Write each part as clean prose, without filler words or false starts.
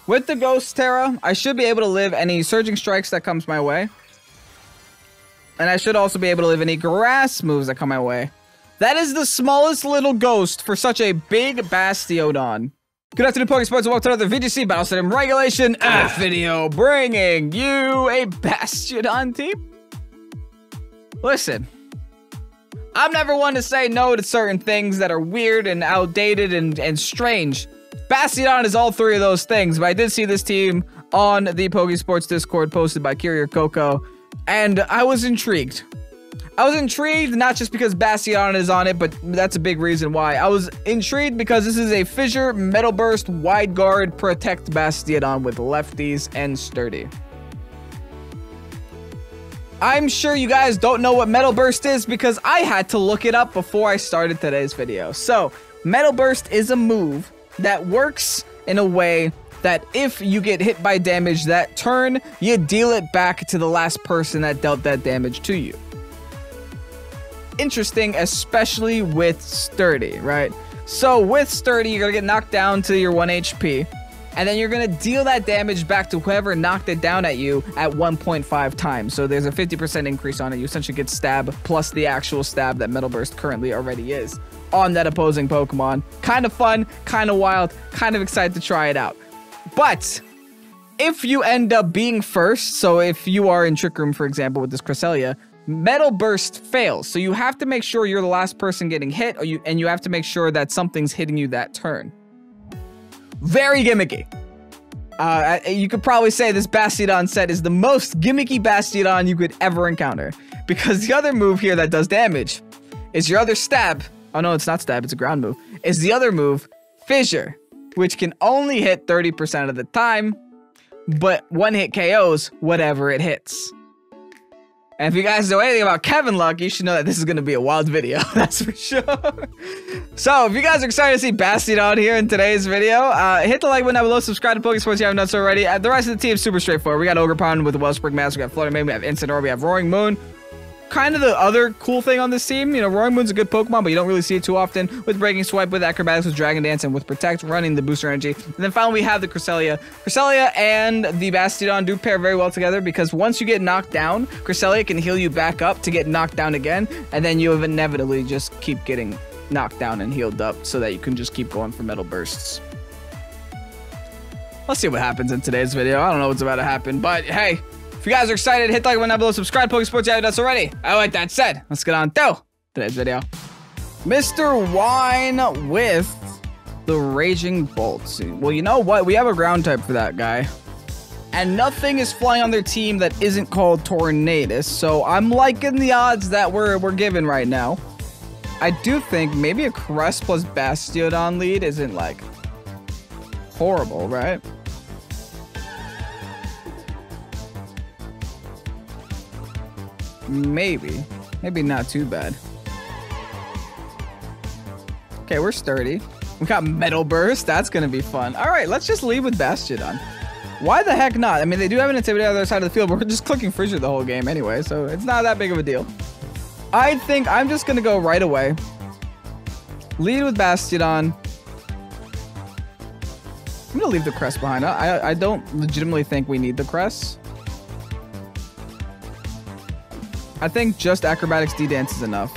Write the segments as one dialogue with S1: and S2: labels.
S1: With the Ghost Terra, I should be able to live any Surging Strikes that comes my way. And I should also be able to live any grass moves that come my way. That is the smallest little ghost for such a big Bastiodon. Good afternoon, Pokesports, and welcome to another VGC Battle Stadium Regulation F video, bringing you a Bastiodon team. Listen, I'm never one to say no to certain things that are weird and outdated and strange. Bastiodon is all three of those things, but I did see this team on the Pokesports Discord posted by Kyrier Coco, and I was intrigued. I was intrigued not just because Bastiodon is on it, but that's a big reason why. I was intrigued because this is a Fissure, Metal Burst, Wide Guard, Protect Bastiodon with lefties and sturdy. I'm sure you guys don't know what Metal Burst is because I had to look it up before I started today's video. So, Metal Burst is a move that works in a way that if you get hit by damage that turn, you deal it back to the last person that dealt that damage to you. Interesting, especially with Sturdy, right? So with Sturdy, you're gonna get knocked down to your 1 HP, and then you're gonna deal that damage back to whoever knocked it down at you at 1.5 times. So there's a 50% increase on it. You essentially get stab plus the actual stab that Metal Burst currently already is on that opposing Pokemon. Kind of fun, kind of wild, kind of excited to try it out. But if you end up being first, so if you are in Trick Room, for example, with this Cresselia, Metal Burst fails, so you have to make sure you're the last person getting hit, and you have to make sure that something's hitting you that turn. Very gimmicky. You could probably say this Bastiodon set is the most gimmicky Bastiodon you could ever encounter, because the other move here that does damage is your other stab. Oh no, it's not stab, it's a ground move. Is the other move, Fissure, which can only hit 30% of the time, but one-hit KOs whatever it hits. And if you guys know anything about Kevin Luck, you should know that this is going to be a wild video, that's for sure. So, if you guys are excited to see Bastiodon here in today's video, hit the like button down below, subscribe to Pokesports if you haven't done so already. The rest of the team is super straightforward. We got Ogerpon with the Wellspring Mask, we got Flutter Mane, we have Incineroar, we have Roaring Moon. Kind of the other cool thing on this team, you know, Roaring Moon's a good Pokemon, but you don't really see it too often. With Breaking Swipe, with Acrobatics, with Dragon Dance, and with Protect, running the Booster Energy. And then finally, we have the Cresselia. Cresselia and the Bastiodon do pair very well together because once you get knocked down, Cresselia can heal you back up to get knocked down again, and then you inevitably just keep getting knocked down and healed up so that you can just keep going for Metal Bursts. Let's see what happens in today's video. I don't know what's about to happen, but hey, if you guys are excited, hit the like button down below, subscribe to Pokesports if you haven't done so already. With that said, let's get on to today's video. Mr. Wine with the Raging Bolt. Well, you know what? We have a ground type for that guy. And nothing is flying on their team that isn't called Tornadus, so I'm liking the odds that we're given right now. I do think maybe a Crest plus Bastiodon lead isn't, like, horrible, right? Maybe not too bad. Okay, we're sturdy. We got Metal Burst. That's gonna be fun. All right, let's just lead with Bastiodon. Why the heck not? I mean, they do have an Intimidate on the other side of the field, but we're just clicking Fissure the whole game anyway, so it's not that big of a deal. I think I'm just gonna go right away. Lead with Bastiodon. I'm gonna leave the Crest behind. I don't legitimately think we need the Crest. I think just Acrobatics D-Dance is enough.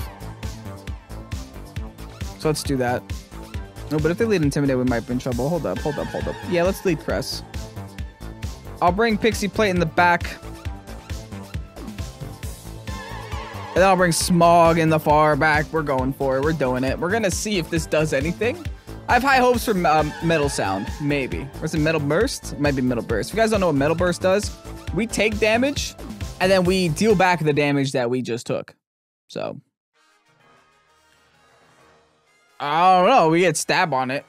S1: So let's do that. No, but if they lead Intimidate, we might be in trouble. Hold up. Yeah, let's lead Crest. I'll bring Pixie Plate in the back. And then I'll bring Smog in the far back. We're going for it. We're doing it. We're going to see if this does anything. I have high hopes for Metal Sound. Maybe. Or is it Metal Burst? It might be Metal Burst. If you guys don't know what Metal Burst does, we take damage, and then we deal back the damage that we just took. So, I don't know. We get stab on it.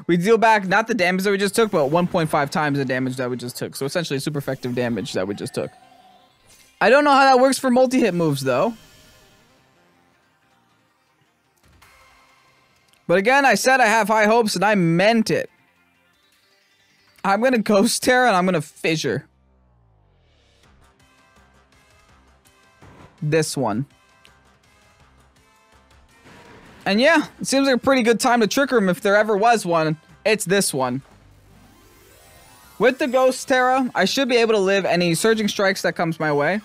S1: We deal back not the damage that we just took, but 1.5 times the damage that we just took. So essentially super effective damage that we just took. I don't know how that works for multi-hit moves, though. But again, I said I have high hopes, and I meant it. I'm going to Ghost Terra, and I'm going to Fissure. This one. And yeah, it seems like a pretty good time to Trick Room if there ever was one. It's this one. With the Ghost Terra, I should be able to live any Surging Strikes that comes my way.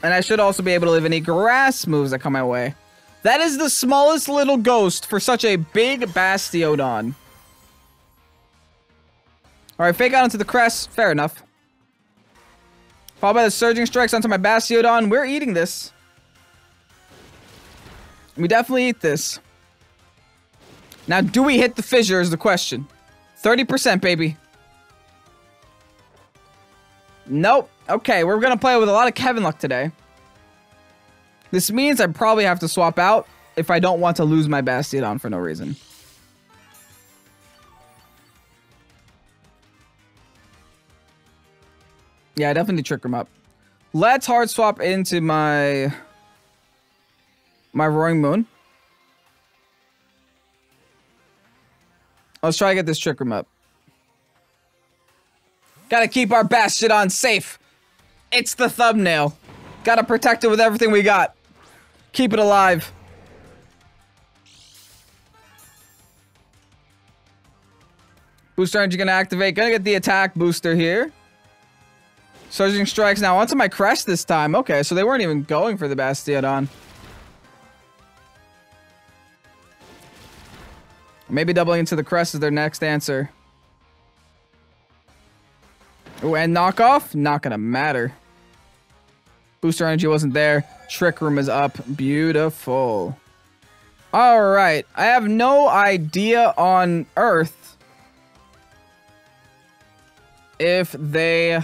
S1: And I should also be able to live any grass moves that come my way. That is the smallest little ghost for such a big Bastiodon. Alright, Fake Out into the Crest. Fair enough. Followed by the Surging Strikes onto my Bastiodon. We're eating this. We definitely eat this. Now, do we hit the fissure is the question. 30%, baby. Nope. Okay, we're going to play with a lot of Kevin luck today. This means I probably have to swap out if I don't want to lose my Bastiodon for no reason. Yeah, I definitely trick him up. Let's hard swap into my Roaring Moon. Let's try to get this Trick Room up. Gotta keep our Bastiodon safe. It's the thumbnail. Gotta protect it with everything we got. Keep it alive. Booster Energy gonna activate. Gonna get the attack booster here. Surging Strikes now onto my Crest this time. Okay, so they weren't even going for the Bastiodon. Maybe doubling into the Crest is their next answer. Oh, and knockoff? Not gonna matter. Booster Energy wasn't there. Trick Room is up. Beautiful. Alright. I have no idea on Earth if they...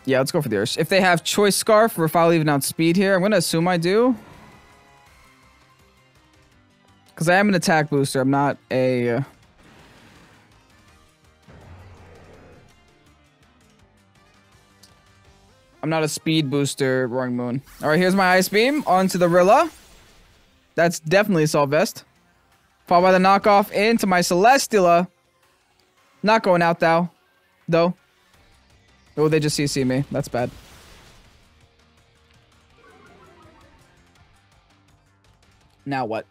S1: Yeah, let's go for the Earth. If they have Choice Scarf or if I'll even out speed here. I'm gonna assume I do. Because I am an attack booster. I'm not a... I'm not a speed booster, Roaring Moon. Alright, here's my Ice Beam onto the Rilla. That's definitely Assault Vest. Followed by the knockoff into my Celesteela. Not going out, though. Oh, they just CC me. That's bad. Now what?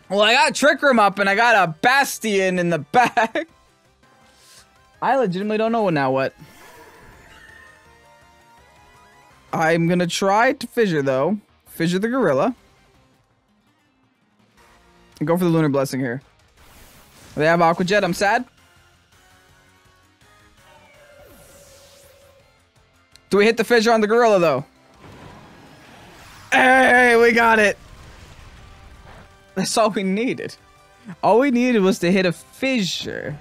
S1: Well, I got Trick Room up and I got a Bastion in the back. I legitimately don't know now what. I'm gonna try to Fissure though. Fissure the Gorilla. And go for the Lunar Blessing here. They have Aqua Jet, I'm sad. Do we hit the Fissure on the Gorilla though? Hey, we got it. That's all we needed. All we needed was to hit a Fissure.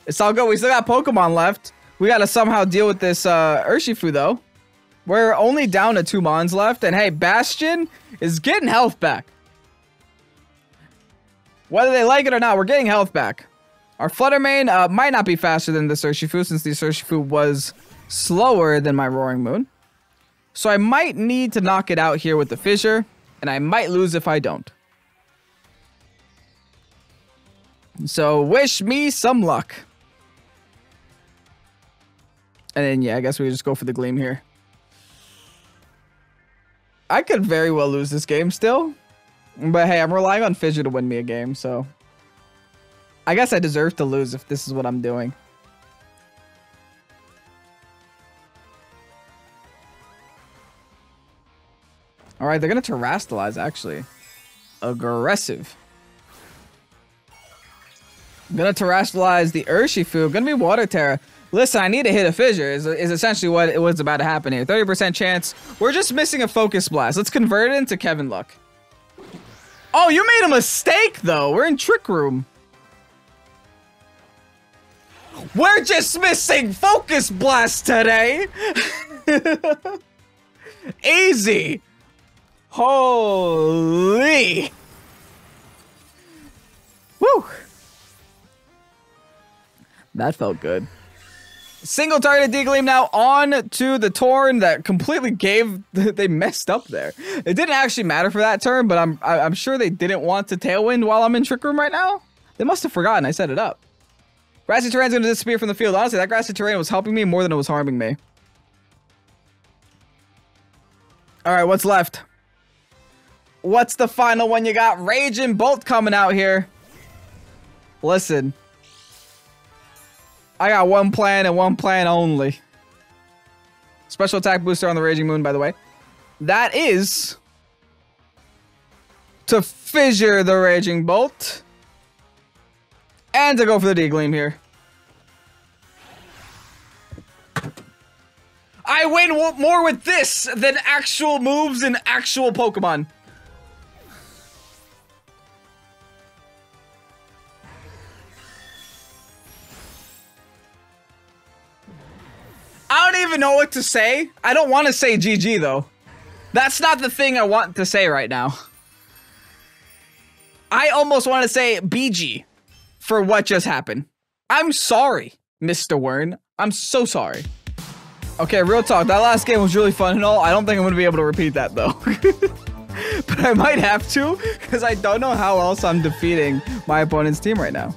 S1: It's all good. We still got Pokemon left. We gotta somehow deal with this Urshifu though. We're only down to 2 Mons left. And hey, Bastion is getting health back. Whether they like it or not, we're getting health back. Our Fluttermane might not be faster than this Urshifu since this Urshifu was slower than my Roaring Moon. So I might need to knock it out here with the Fissure. And I might lose if I don't. So wish me some luck. And then, yeah, I guess we just go for the Gleam here. I could very well lose this game still. But hey, I'm relying on Fissure to win me a game, so... I guess I deserve to lose if this is what I'm doing. Alright, they're gonna Terrastalize, actually. Aggressive. I'm gonna Terrastalize the Urshifu. Gonna be Water Terra. Listen, I need to hit a Fissure is essentially what was about to happen here. 30% chance. We're just missing a Focus Blast. Let's convert it into Kevin Luck. Oh, you made a mistake, though. We're in Trick Room. We're just missing Focus Blast today. Easy. Holy. Woo. That felt good. Single targeted D-Gleam now on to the Torn that completely gave... They messed up there. It didn't actually matter for that turn, but I'm sure they didn't want to Tailwind while I'm in Trick Room right now. They must have forgotten I set it up. Grassy Terrain's going to disappear from the field. Honestly, that Grassy Terrain was helping me more than it was harming me. All right, what's left? What's the final one you got? Raging Bolt coming out here. Listen. I got one plan and one plan only. Special attack booster on the Raging Moon, by the way. That is to fissure the Raging Bolt. And to go for the D-Gleam here. I win more with this than actual moves and actual Pokemon. I don't even know what to say. I don't want to say GG though. That's not the thing I want to say right now. I almost want to say BG for what just happened. I'm sorry, Mr. Wern. I'm so sorry. Okay, real talk. That last game was really fun and all. I don't think I'm going to be able to repeat that though. But I might have to because I don't know how else I'm defeating my opponent's team right now.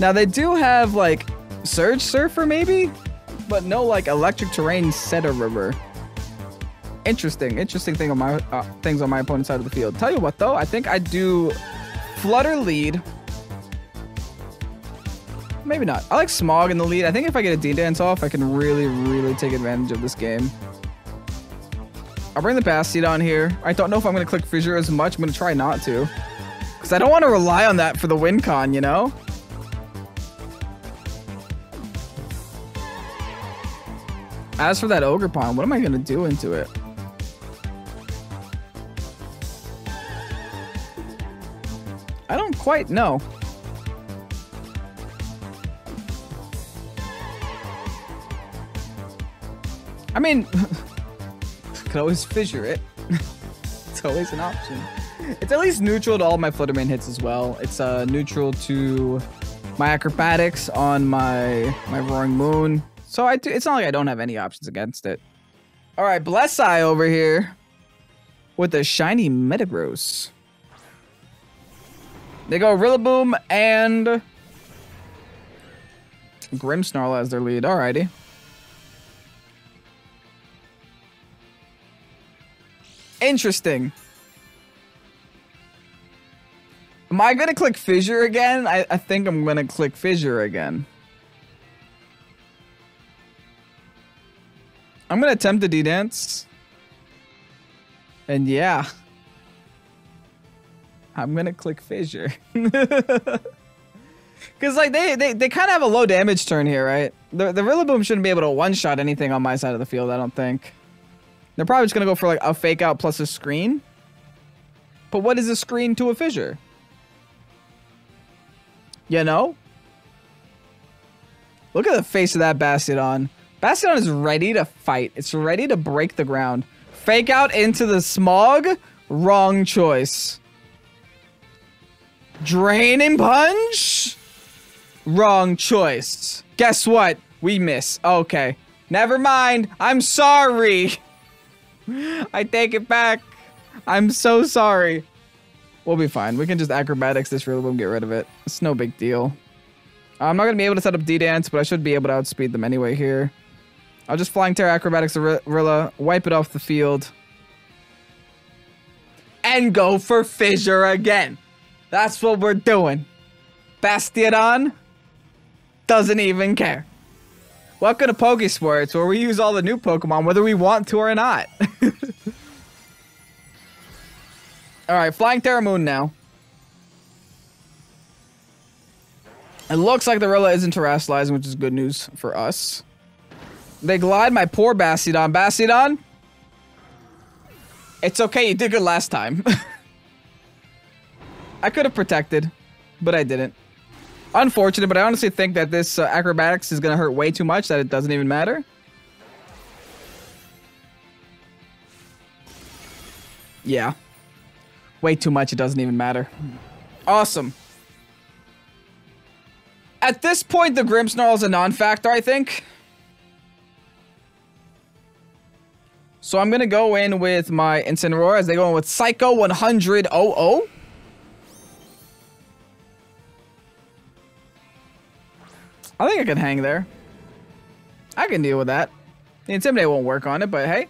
S1: Now they do have like Surge Surfer maybe? But no, like electric terrain River. Interesting thing on my things on my opponent's side of the field. Tell you what though, I think I do Flutter lead. Maybe not. I like Smog in the lead. I think if I get a D-Dance off, I can really take advantage of this game. I'll bring the Bastiodon here. I don't know if I'm gonna click Fissure as much. I'm gonna try not to, because I don't want to rely on that for the win con, you know. As for that Ogerpon, what am I gonna do into it? I don't quite know. I mean, could always fissure it. It's always an option. It's at least neutral to all my Fluttermane hits as well. It's neutral to my acrobatics on my Roaring Moon. So it's not like I don't have any options against it. All right, Blesseye over here with a shiny Metagross. They go Rillaboom and Grimmsnarl as their lead. Alrighty. Interesting. Am I gonna click Fissure again? I think I'm gonna click Fissure again. I'm gonna attempt the D-Dance. And yeah. I'm gonna click Fissure. Cause like they kind of have a low damage turn here, right? The Rillaboom shouldn't be able to one-shot anything on my side of the field, I don't think. They're probably just gonna go for like a Fake Out plus a Screen. But what is a Screen to a Fissure? You know? Look at the face of that Bastiodon. Bastiodon is ready to fight. It's ready to break the ground. Fake Out into the Smog? Wrong choice. Draining Punch? Wrong choice. Guess what? We miss. Okay. Never mind. I'm sorry. I take it back. I'm so sorry. We'll be fine. We can just acrobatics this Rillaboom and get rid of it. It's no big deal. I'm not going to be able to set up D-Dance, but I should be able to outspeed them anyway here. I'll just Flying Terror acrobatics the Rilla, wipe it off the field. And go for Fissure again. That's what we're doing. Bastiodon doesn't even care. Welcome to Pokesports, where we use all the new Pokemon, whether we want to or not. Alright, Flying Terra Moon now. It looks like the Rilla isn't terrestrializing, which is good news for us. They glide my poor Bastiodon. Bastiodon? It's okay, you did good last time. I could have protected, but I didn't. Unfortunate, but I honestly think that this acrobatics is going to hurt way too much that it doesn't even matter. Yeah. Way too much, it doesn't even matter. Awesome. At this point, the Grimmsnarl is a non-factor, I think. So I'm going to go in with my Incineroar as they go in with Psycho 100-00. I think I can hang there. I can deal with that. The Intimidate won't work on it, but hey.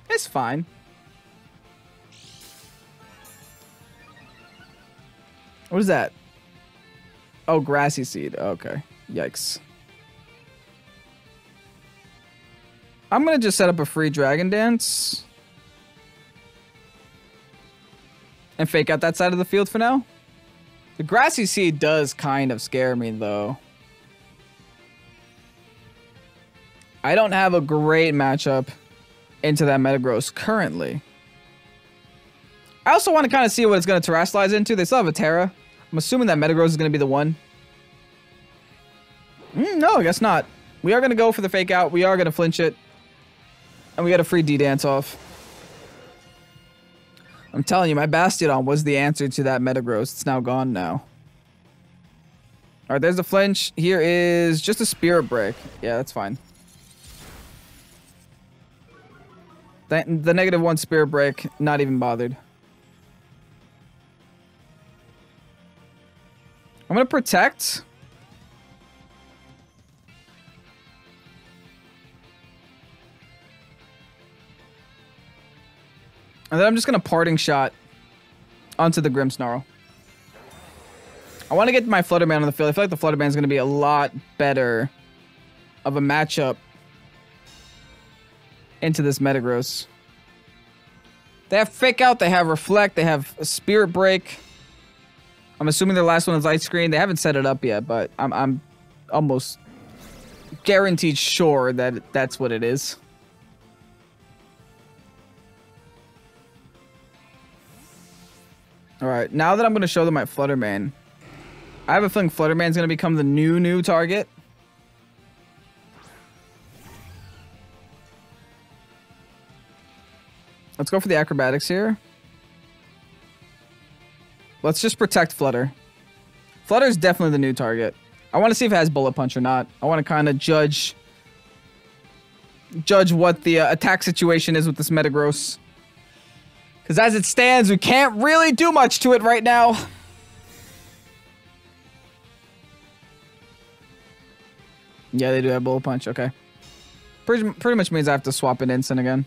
S1: It's fine. What is that? Oh, Grassy Seed. Okay. Yikes. I'm going to just set up a free Dragon Dance. And fake out that side of the field for now. The Grassy Seed does kind of scare me, though. I don't have a great matchup into that Metagross currently. I also want to kind of see what it's going to Terrasilize into. They still have a Terra. I'm assuming that Metagross is going to be the one. No, I guess not. We are going to go for the fake out. We are going to flinch it. And we got a free D-Dance off. I'm telling you, my Bastiodon was the answer to that Metagross. It's now gone now. Alright, there's the flinch. Here is just a Spirit Break. Yeah, that's fine. The -1 Spirit Break, not even bothered. I'm going to protect. And then I'm just going to Parting Shot onto the Grimmsnarl. I want to get my Flutterman on the field. I feel like the Flutterman is going to be a lot better of a matchup into this Metagross. They have Fake Out, they have Reflect, they have a Spirit Break. I'm assuming their last one is Light Screen. They haven't set it up yet, but I'm almost guaranteed sure that that's what it is. Alright, now that I'm going to show them my Flutterman, I have a feeling Flutterman's going to become the new target. Let's go for the Acrobatics here. Let's just protect Flutter. Flutter's definitely the new target. I want to see if it has Bullet Punch or not. I want to kind of judge what the attack situation is with this Metagross. Because as it stands, we can't really do much to it right now. Yeah, they do have Bullet Punch. Okay. Pretty much means I have to swap an Instant again.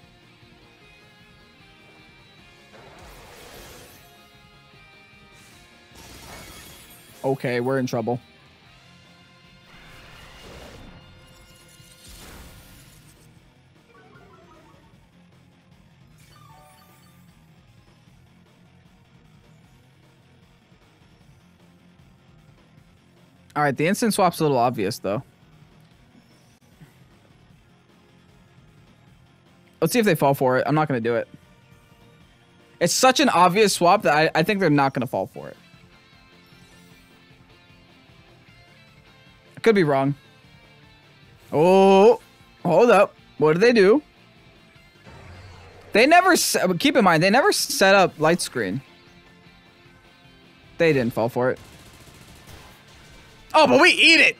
S1: Okay, we're in trouble. All right, the instant swap's a little obvious, though. Let's see if they fall for it. I'm not going to do it. It's such an obvious swap that I think they're not going to fall for it. I could be wrong. Oh, hold up. What did they do? They never... Keep in mind, they never set up Light Screen. They didn't fall for it. Oh, but we eat it!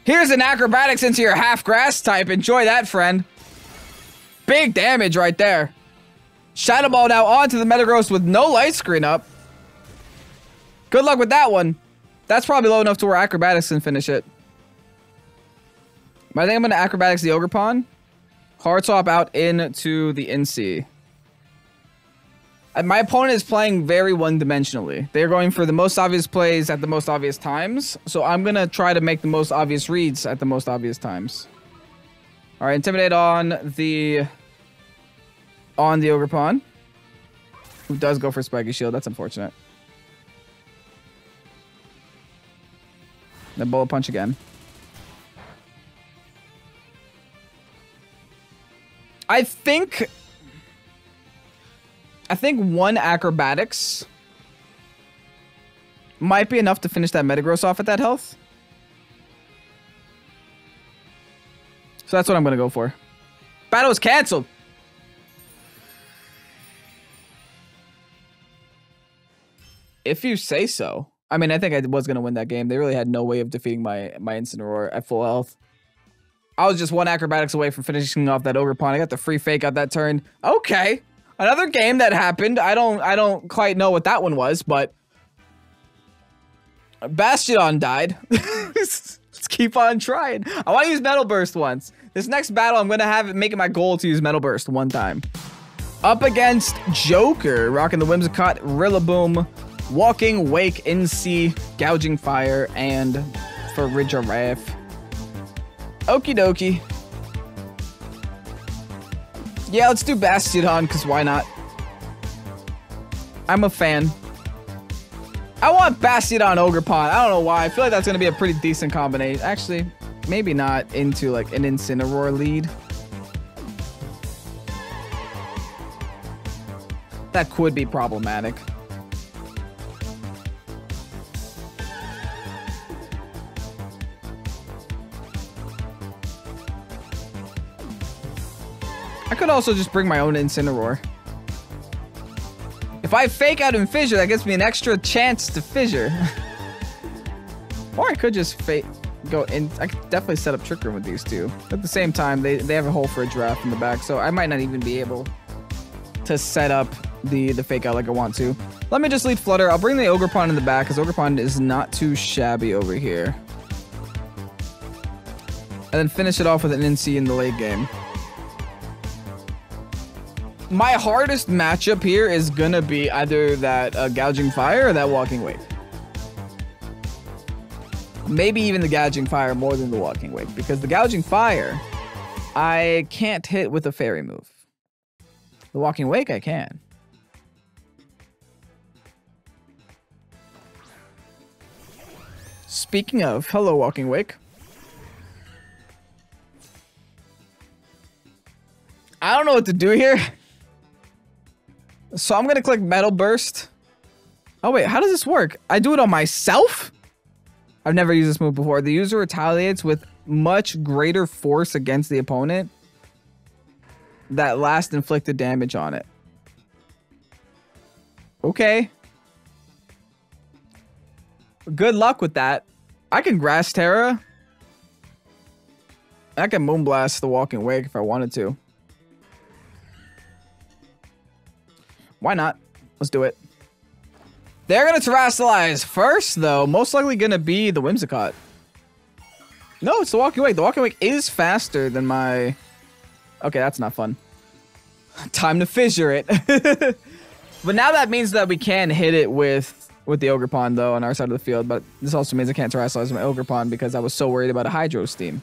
S1: Here's an Acrobatics into your half grass type. Enjoy that, friend. Big damage right there. Shadow Ball now onto the Metagross with no Light Screen up. Good luck with that one. That's probably low enough to where Acrobatics can finish it. But I think I'm going to Acrobatics the Ogerpon. Hard swap out into the NC. My opponent is playing very one-dimensionally. They're going for the most obvious plays at the most obvious times. So I'm going to try to make the most obvious reads at the most obvious times. All right, Intimidate on the Ogerpon. Who does go for Spiky Shield. That's unfortunate. Then Bullet Punch again. I think one Acrobatics might be enough to finish that Metagross off at that health. So that's what I'm going to go for. Battle is canceled. If you say so. I mean, I think I was going to win that game. They really had no way of defeating my Incineroar at full health. I was just one Acrobatics away from finishing off that Ogerpon. I got the free fake out that turn. Okay. Another game that happened. I don't quite know what that one was, but Bastiodon died. Let's keep on trying. I want to use Metal Burst once. This next battle, I'm going to have it make it my goal to use Metal Burst one time. Up against Joker, rocking the Whimsicott, Rillaboom, Walking Wake, NC, Gouging Fire, and Farigiraf. Okie dokie. Yeah, let's do Bastiodon, because why not? I'm a fan. I want Bastiodon Ogerpon. I don't know why. I feel like that's going to be a pretty decent combination. Actually, maybe not into like an Incineroar lead. That could be problematic. I could also just bring my own Incineroar. If I fake out and fissure, that gives me an extra chance to fissure. Or I could just go in. I could definitely set up Trick Room with these two. At the same time, they have a hole for a draft in the back, so I might not even be able to set up the fake out like I want to. Let me just lead Flutter. I'll bring the Ogerpon in the back, because Ogerpon is not too shabby over here. And then finish it off with an NC in the late game. My hardest matchup here is gonna be either that Gouging Fire or that Walking Wake. Maybe even the Gouging Fire more than the Walking Wake, because the Gouging Fire, I can't hit with a fairy move. The Walking Wake, I can. Speaking of, hello Walking Wake. I don't know what to do here. So I'm gonna click Metal Burst. Oh wait, how does this work? I do it on myself? I've never used this move before. The user retaliates with much greater force against the opponent that last inflicted damage on it. Okay. Good luck with that. I can Grass Terra. I can Moonblast the Walking Wake if I wanted to. Why not? Let's do it. They're going to Terrasilize first, though. Most likely going to be the Whimsicott. No, it's the Walking Wake. The Walking Wake is faster than my... Okay, that's not fun. Time to fissure it. But now that means that we can hit it with the Ogerpon, though, on our side of the field. But this also means I can't Terrasilize my Ogerpon because I was so worried about a Hydro Steam.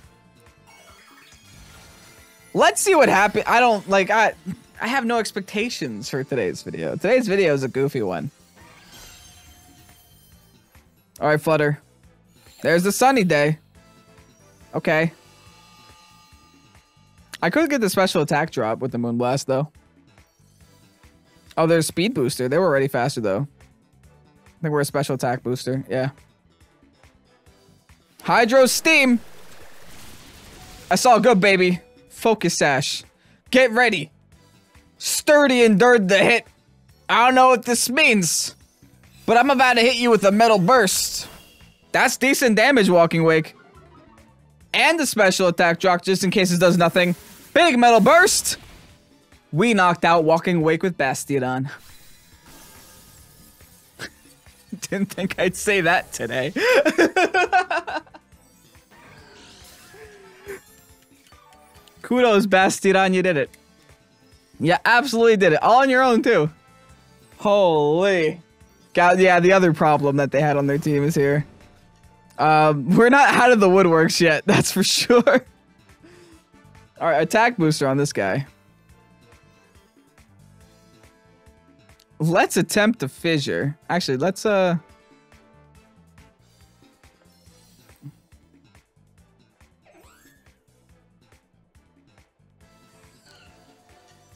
S1: Let's see what happens. I don't, like, I have no expectations for today's video. Today's video is a goofy one. All right, Flutter. There's the sunny day. Okay. I could get the special attack drop with the Moonblast, though. Oh, there's Speed Booster. They were already faster, though. I think we're a special attack booster. Yeah. Hydro Steam. I saw good, baby. Focus Sash. Get ready. Sturdy endured the hit. I don't know what this means, but I'm about to hit you with a Metal Burst. That's decent damage, Walking Wake. And the special attack drop, just in case it does nothing. Big Metal Burst. We knocked out Walking Wake with Bastiodon. Didn't think I'd say that today. Kudos, Bastiodon, you did it. Yeah, absolutely did it. All on your own, too. Holy. God, yeah, the other problem that they had on their team is here. We're not out of the woodworks yet, that's for sure. Alright, attack booster on this guy. Let's attempt to fissure. Actually, let's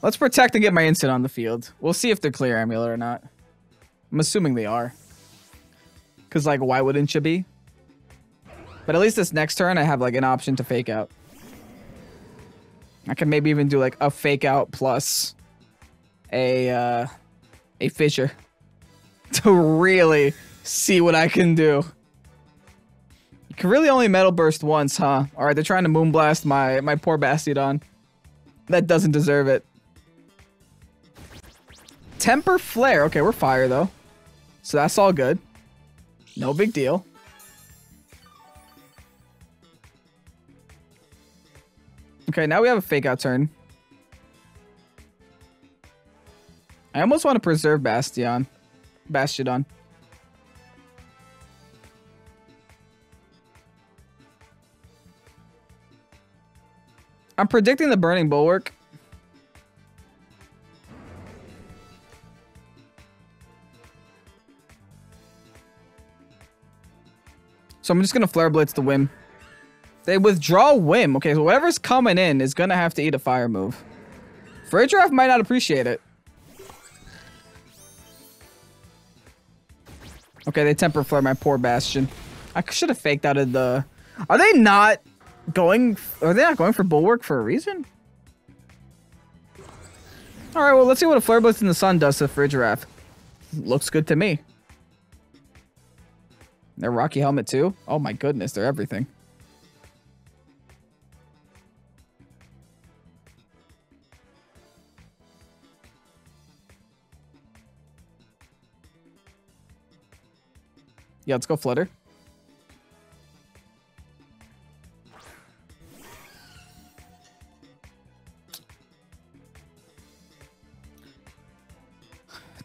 S1: let's protect and get my instant on the field. We'll see if they're clear amulet or not. I'm assuming they are. Because, like, why wouldn't you be? But at least this next turn, I have, like, an option to fake out. I can maybe even do, like, a fake out plus a fissure. To really see what I can do. You can really only Metal Burst once, huh? Alright, they're trying to Moonblast my poor Bastiodon. That doesn't deserve it. Temper Flare. Okay, we're fire, though. So that's all good. No big deal. Okay, now we have a fake out turn. I almost want to preserve Bastiodon. I'm predicting the Burning Bulwark. So I'm just going to Flare Blitz the Whim. They withdraw Whim. Okay, so whatever's coming in is going to have to eat a fire move. Farigiraf might not appreciate it. Okay, they Temper Flare my poor Bastion. I should have faked out of the... Are they not going for Bulwark for a reason? Alright, well, let's see what a Flare Blitz in the Sun does to Farigiraf. Looks good to me. They're Rocky Helmet too? Oh my goodness, they're everything. Yeah, let's go Flutter.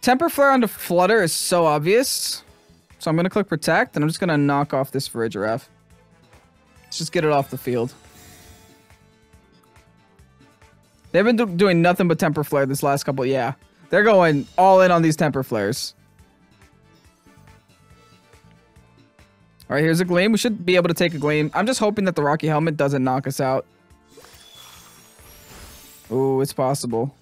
S1: Temper Flare onto Flutter is so obvious. So I'm going to click Protect, and I'm just going to knock off this Farigiraf. Let's just get it off the field. They've been doing nothing but Temper Flare this last couple. Yeah, they're going all in on these Temper Flares. All right, here's a Gleam. We should be able to take a Gleam. I'm just hoping that the Rocky Helmet doesn't knock us out. Ooh, it's possible.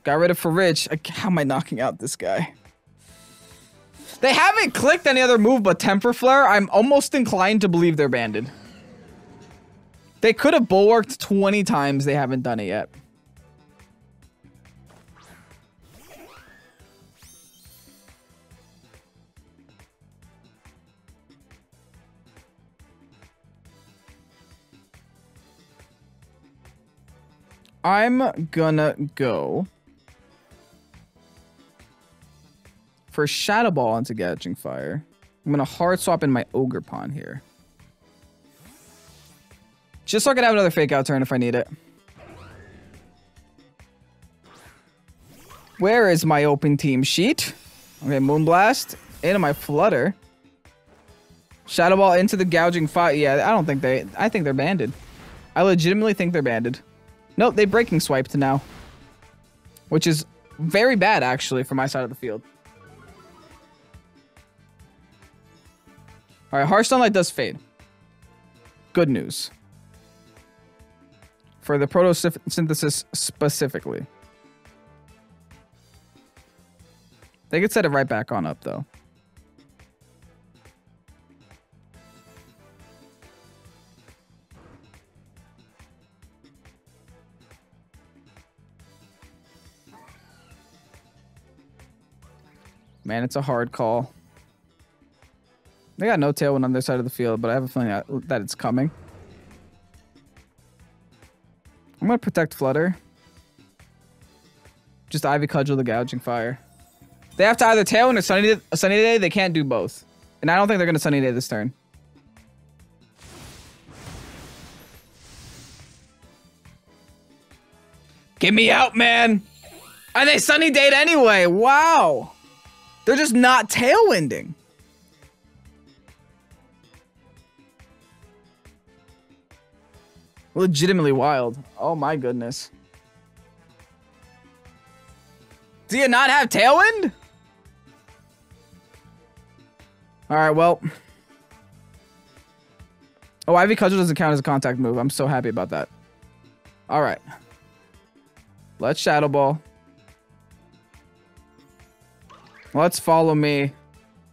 S1: Got rid of Farige. How am I knocking out this guy? They haven't clicked any other move but Temper Flare. I'm almost inclined to believe they're banded. They could have bulwarked 20 times. They haven't done it yet. I'm gonna go for Shadow Ball into Gouging Fire. I'm gonna hard swap in my Ogerpon here. Just so I can have another fake out turn if I need it. Where is my open team sheet? Okay, Moonblast into my Flutter. Shadow Ball into the Gouging Fire. Yeah, I think they're banded. I legitimately think they're banded. Nope, they Breaking Swiped now. Which is very bad, actually, for my side of the field. Alright, Harsh Sunlight does fade. Good news. For the Photosynthesis specifically. They could set it right back on up, though. Man, it's a hard call. They got no Tailwind on their side of the field, but I have a feeling that it's coming. I'm going to Protect Flutter. Just Ivy Cudgel the Gouging Fire. They have to either Tailwind or Sunny Day. They can't do both. And I don't think they're going to Sunny Day this turn. Get me out, man! And they Sunny Day'd anyway! Wow! They're just not Tailwinding. Legitimately wild. Oh my goodness. Do you not have Tailwind? Alright, well. Oh, Ivy Cudgel doesn't count as a contact move. I'm so happy about that. Alright. Let's Shadow Ball. Let's follow me.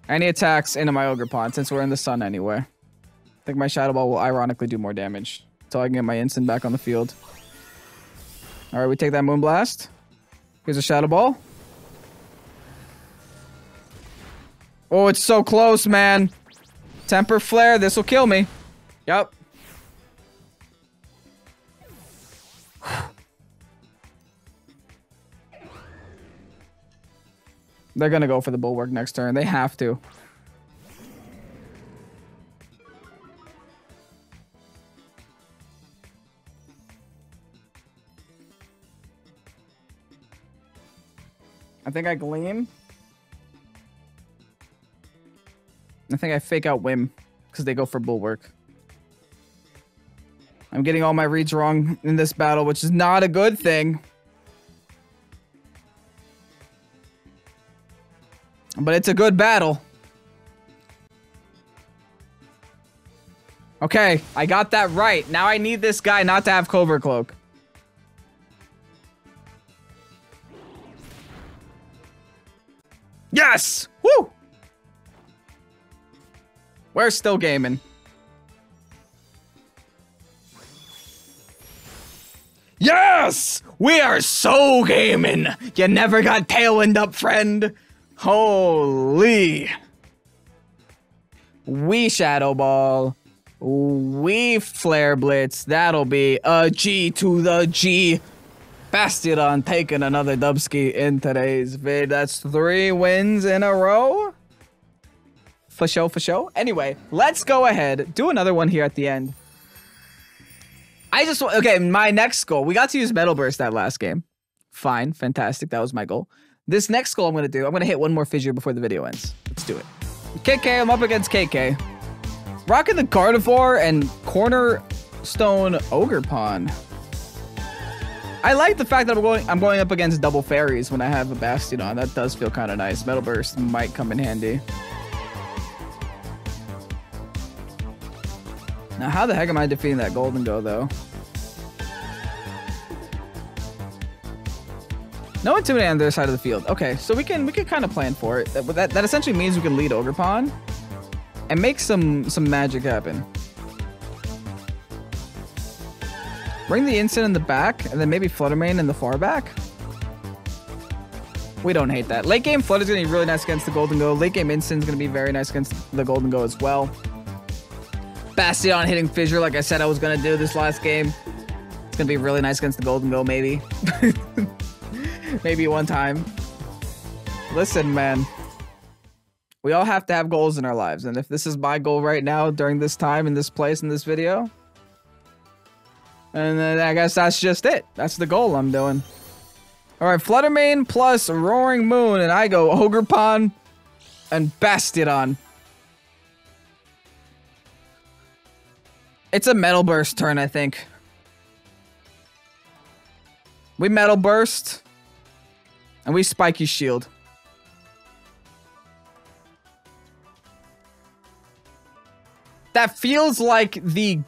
S1: Any attacks into my Ogerpon since we're in the sun anyway. I think my Shadow Ball will ironically do more damage. Until I can get my instant back on the field. Alright, we take that Moonblast. Here's a Shadow Ball. Oh, it's so close, man. Temper Flare, this will kill me. Yup. They're gonna go for the Bulwark next turn. They have to. I think I Gleam. I think I fake out Whim because they go for Bulwark. I'm getting all my reads wrong in this battle, which is not a good thing. But it's a good battle. Okay, I got that right. Now I need this guy not to have Covert Cloak. Yes! Woo! We're still gaming. Yes! We are so gaming! You never got Tailwind up, friend! Holy! We Shadow Ball. We Flare Blitz. That'll be a G to the G. Bastiodon taking another dubski in today's vid. That's 3 wins in a row. For show, for show. Anyway, let's go ahead. Do another one here at the end. Okay, my next goal. We got to use Metal Burst that last game. Fine, fantastic. That was my goal. This next goal I'm going to hit one more fissure before the video ends. Let's do it. KK, I'm up against KK. Rocking the Gardevoir and Cornerstone Ogerpon. I like the fact that I'm going up against double fairies when I have a Bastiodon. That does feel kind of nice. Metal Burst might come in handy. Now, how the heck am I defeating that Golden Go, though? No Intimidate on their side of the field. Okay, so we can kind of plan for it. That essentially means we can lead Ogerpon and make some magic happen. Bring the Instant in the back, and then maybe Flutter Mane in the far back. We don't hate that. Late game Flutter's gonna be really nice against the Golden Go. Late game Instant's gonna be very nice against the Golden Go as well. Bastiodon hitting Fissure like I said I was gonna do this last game. It's gonna be really nice against the Golden Go, maybe. Maybe one time. Listen, man. We all have to have goals in our lives, and if this is my goal right now during this time, in this place, in this video, and then I guess that's just it. That's the goal I'm doing. Alright, Flutter Mane plus Roaring Moon, and I go Ogerpon and Bastiodon. It's a Metal Burst turn, I think. We Metal Burst, and we Spiky Shield. That feels like the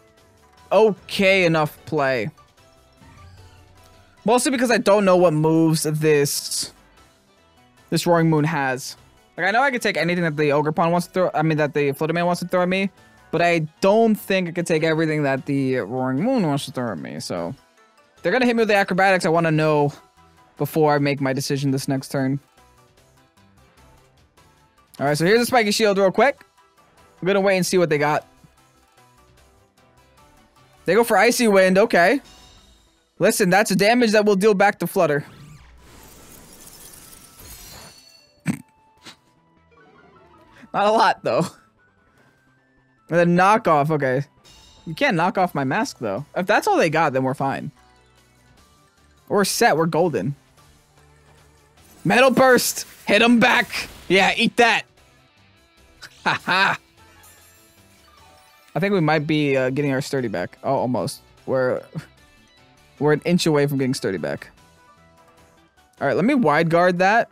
S1: okay enough play. Mostly because I don't know what moves this Roaring Moon has. Like, I know I could take anything that the Ogerpon wants to throw, that the Flutter Mane wants to throw at me, but I don't think I could take everything that the Roaring Moon wants to throw at me, so. They're gonna hit me with the Acrobatics. I want to know before I make my decision this next turn. Alright, so here's a Spiky Shield real quick. I'm gonna wait and see what they got. They go for Icy Wind, okay. Listen, that's a damage that will deal back to Flutter. Not a lot, though. And then knockoff, okay. You can't knock off my mask, though. If that's all they got, then we're fine. We're set, we're golden. Metal Burst! Hit him back! Yeah, eat that! Haha! I think we might be getting our Sturdy back. Oh, almost. We're an inch away from getting Sturdy back. Alright, let me wide guard that.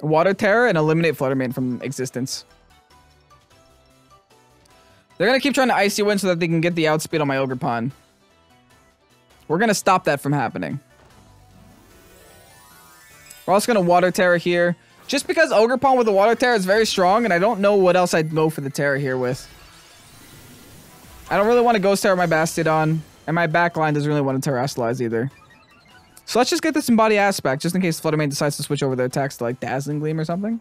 S1: Water Terror and eliminate Flutter Mane from existence. They're gonna keep trying to Icy Wind so that they can get the outspeed on my Ogerpon. We're gonna stop that from happening. We're also gonna Water Terror here. Just because Ogerpon with the Water Terror is very strong, and I don't know what else I'd go for the Terror here with. I don't really want to Ghost Terror my Bastiodon, and my backline doesn't really want to Terrastallize either. So let's just get this Embody Aspect, just in case Flutter Mane decides to switch over their attacks to like Dazzling Gleam or something.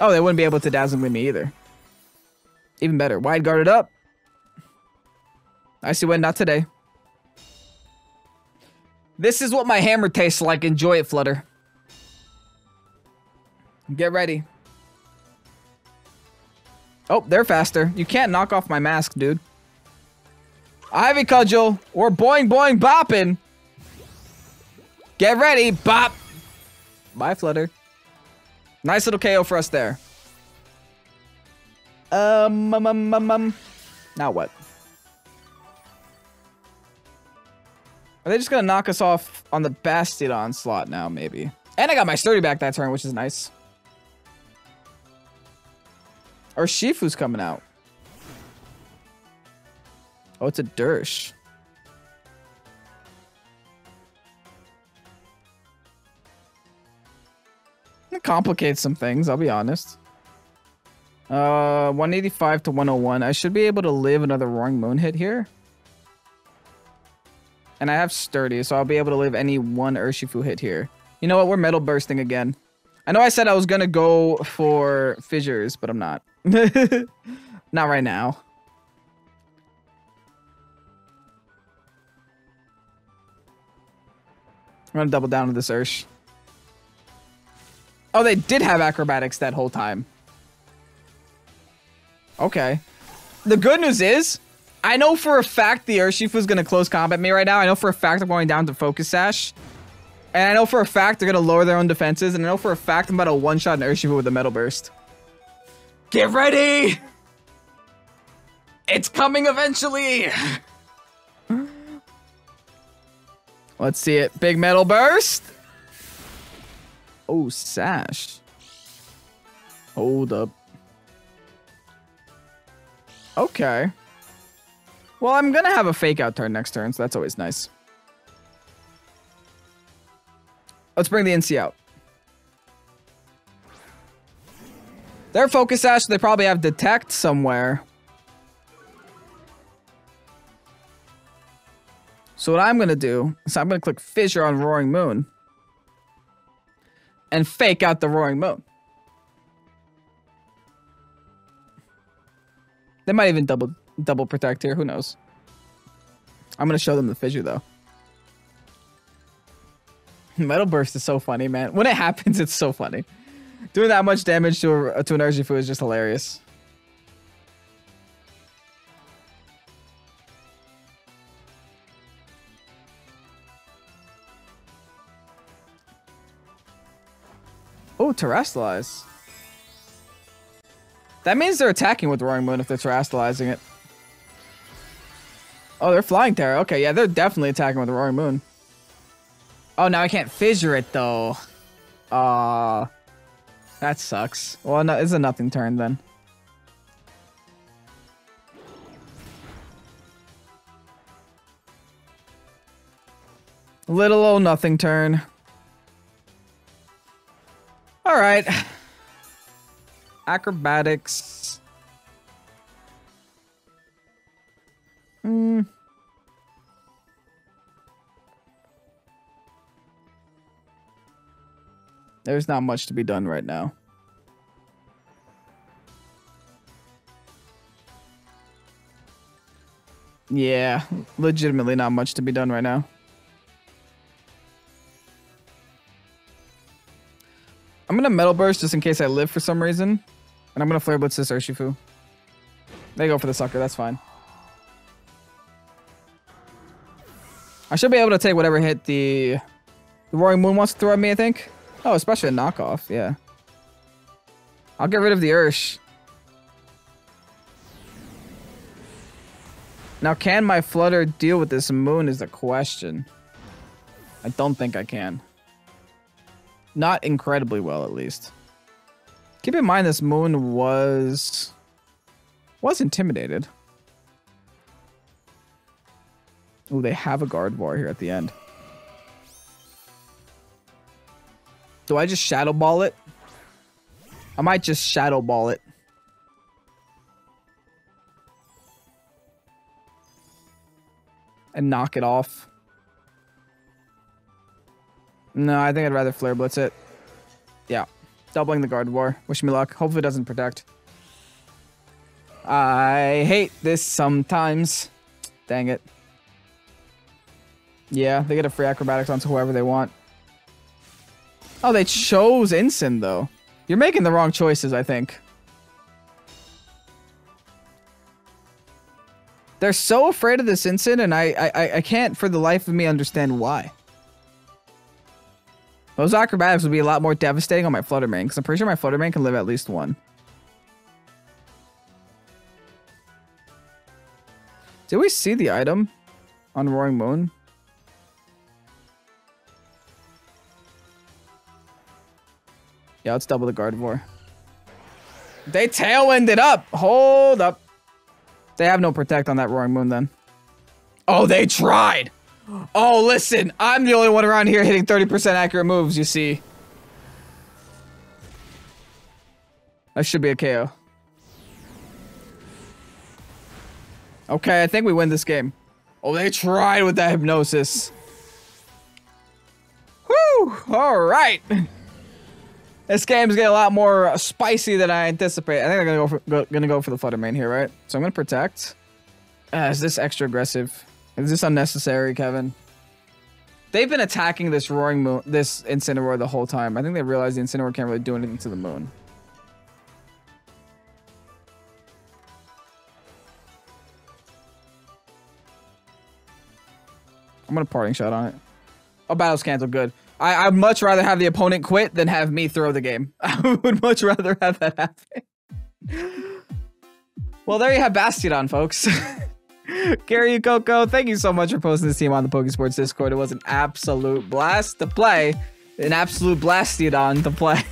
S1: Oh, they wouldn't be able to Dazzling Gleam me either. Even better. Wide guard it up. Icy Wind, not today. This is what my hammer tastes like. Enjoy it, Flutter. Get ready. Oh, they're faster. You can't knock off my mask, dude. Ivy Cudgel. We're boing boing bopping. Get ready. Bop. Bye, Flutter. Nice little KO for us there. Now what? Are they just gonna knock us off on the Bastiodon slot now, maybe? And I got my Sturdy back that turn, which is nice. Or Shifu's coming out. Oh, it's a Dersh. It complicates some things, I'll be honest. 185 to 101. I should be able to live another Roaring Moon hit here. And I have Sturdy, so I'll be able to live any one Urshifu hit here. You know what? We're Metal Bursting again. I know I said I was going to go for Fissures, but I'm not. Not right now. I'm going to double down to this Ursh. Oh, they did have Acrobatics that whole time. Okay. The good news is, I know for a fact the Urshifu is going to close combat me right now. I know for a fact I'm going down to Focus Sash. And I know for a fact they're going to lower their own defenses. And I know for a fact I'm about to one-shot an Urshifu with a Metal Burst. Get ready! It's coming eventually! Let's see it. Big Metal Burst! Oh, Sash. Hold up. Okay. Well, I'm gonna have a Fake Out turn next turn, so that's always nice. Let's bring the NC out. They're Focus Sash, so they probably have Detect somewhere. So what I'm gonna do is I'm gonna click Fissure on Roaring Moon. And Fake Out the Roaring Moon. They might even double protect here. Who knows? I'm going to show them the Fissure, though. Metal Burst is so funny, man. When it happens, it's so funny. Doing that much damage to an Urshifu is just hilarious. Oh, Terrastallize. That means they're attacking with Roaring Moon if they're Terrastalizing it. Oh, they're Flying Terra. Okay, yeah, they're definitely attacking with the Roaring Moon. Oh, now I can't Fissure it, though. That sucks. Well, no, it's a nothing turn, then. Little old nothing turn. Alright. Acrobatics. There's not much to be done right now. Yeah, legitimately not much to be done right now. I'm gonna Metal Burst just in case I live for some reason. And I'm gonna Flare Blitz this Urshifu. They go for the sucker, that's fine. I should be able to take whatever hit the Roaring Moon wants to throw at me, I think. Oh, especially a knockoff, yeah. I'll get rid of the Ursh. Now, can my Flutter deal with this Moon is the question. I don't think I can. Not incredibly well, at least. Keep in mind this Moon was intimidated. Ooh, they have a Gardevoir here at the end. Do I just Shadow Ball it? I might just Shadow Ball it. And knock it off. No, I think I'd rather Flare Blitz it. Yeah. Doubling the Gardevoir. Wish me luck. Hopefully it doesn't protect. I hate this sometimes. Dang it. Yeah, they get a free Acrobatics onto whoever they want. Oh, they chose Incin, though. You're making the wrong choices, I think. They're so afraid of this Incin, and I can't for the life of me understand why. Those Acrobatics would be a lot more devastating on my Fluttermane, because I'm pretty sure my Fluttermane can live at least one. Did we see the item on Roaring Moon? Yeah, let's double the Gardevoir. They tailwinded up. Hold up. They have no protect on that Roaring Moon then. Oh, they tried. Oh, listen. I'm the only one around here hitting 30% accurate moves, you see. That should be a KO. Okay, I think we win this game. Oh, they tried with that Hypnosis. Whew. All right. This game's getting a lot more spicy than I anticipate. I think I'm gonna go for the Flutter Mane here, right? So I'm gonna protect. Is this extra aggressive? Is this unnecessary, Kevin? They've been attacking this Roaring Moon, this Incineroar the whole time. I think they realized the Incineroar can't really do anything to the moon. I'm gonna Parting Shot on it. Oh, battle's canceled. Good. I'd much rather have the opponent quit than have me throw the game. I would much rather have that happen. Well, there you have Bastiodon, folks. Gary Coco, thank you so much for posting this team on the Pokesports Discord. It was an absolute blast to play. An absolute Blastiodon to play.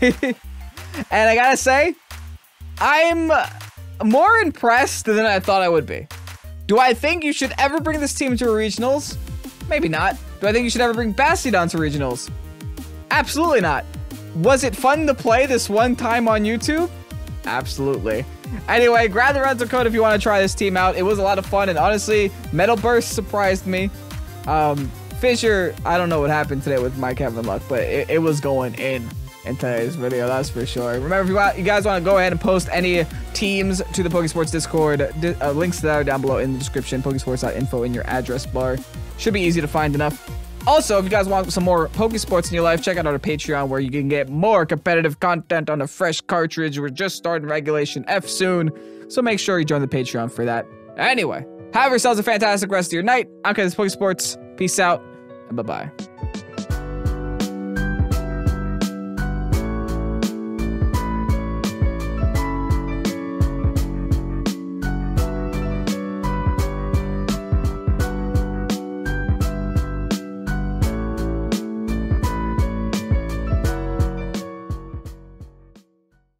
S1: And I gotta say, I'm more impressed than I thought I would be. Do I think you should ever bring this team to a regionals? Maybe not. Do I think you should ever bring Bastiodon to regionals? Absolutely not. Was it fun to play this one time on YouTube? Absolutely. Anyway, grab the rental code if you want to try this team out. It was a lot of fun, and honestly, Metal Burst surprised me. Fissure, I don't know what happened today with Mike having luck, but it was going in today's video, that's for sure. Remember, if you guys want to go ahead and post any teams to the Pokesports Discord, links to that are down below in the description, pokesports.info in your address bar. Should be easy to find enough. Also, if you guys want some more Pokesports in your life, check out our Patreon where you can get more competitive content on a fresh cartridge. We're just starting Regulation F soon, so make sure you join the Patreon for that. Anyway, have yourselves a fantastic rest of your night. I'm Kevin Pokesports. Peace out, and bye-bye.